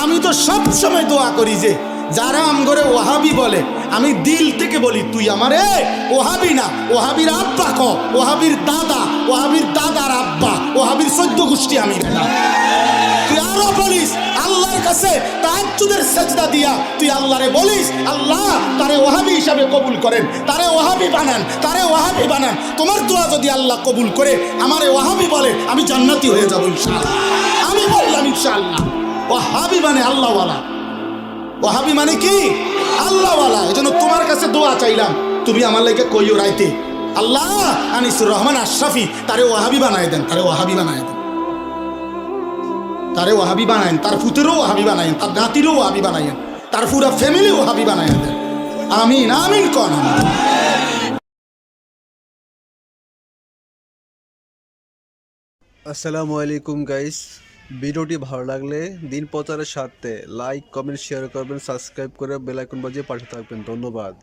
আমি তো সব সময় দোয়া করি যে যারা আমগরে ওহাবি বলে, আমি দিল থেকে বলি তুই আমারে ওহাবি না, ওহাবির আব্বা ক, ওহাবির দাদা, ওহাবির দাদার আব্বা, ওহাবির 14 গোষ্ঠী আমি না। তুই আরো বলিস আল্লাহর কাছে তাহাজ্জুদের সেজদা দিয়া তুই আল্লাহরে বলিস আল্লাহ তারে ওহাবি হিসাবে কবুল করেন, তারে ওহাবি বানান, তারে ওহাবি বানান। তোমার দোয়া যদি আল্লাহ কবুল করে আমারে ওহাবি বলে, আমি জান্নাতি হয়ে যাব ইনশাআল্লাহ। আমি বললাম ইনশাআল্লাহ। ওহাবি মানে আল্লাহওয়ালা, ওহাবি মানে কি? আল্লাহওয়ালা। এজন্য তোমার কাছে দোয়া চাইলাম, তুমি আমার লাগে কইও রাইতে আল্লাহ আনিসুর রহমান আশরাফি তারে ওহাবি বানায় দেন, তারে ওহাবি বানায় দেন, তারে ওহাবি বানায়েন, তার পুতেরও ওহাবি বানায়েন, তার নাতিরও ওহাবি বানায়েন, তার পুরা ফ্যামিলি ওহাবি বানায়েন দেন। আমিন আমিন কোন। আসসালামু আলাইকুম গাইস, ভিডিওটি ভালো লাগলে দিন প্রচারের সাথে লাইক কমেন্ট শেয়ার করবেন, সাবস্ক্রাইব করে বেল আইকন বাজিয়ে পাশে থাকবেন। ধন্যবাদ।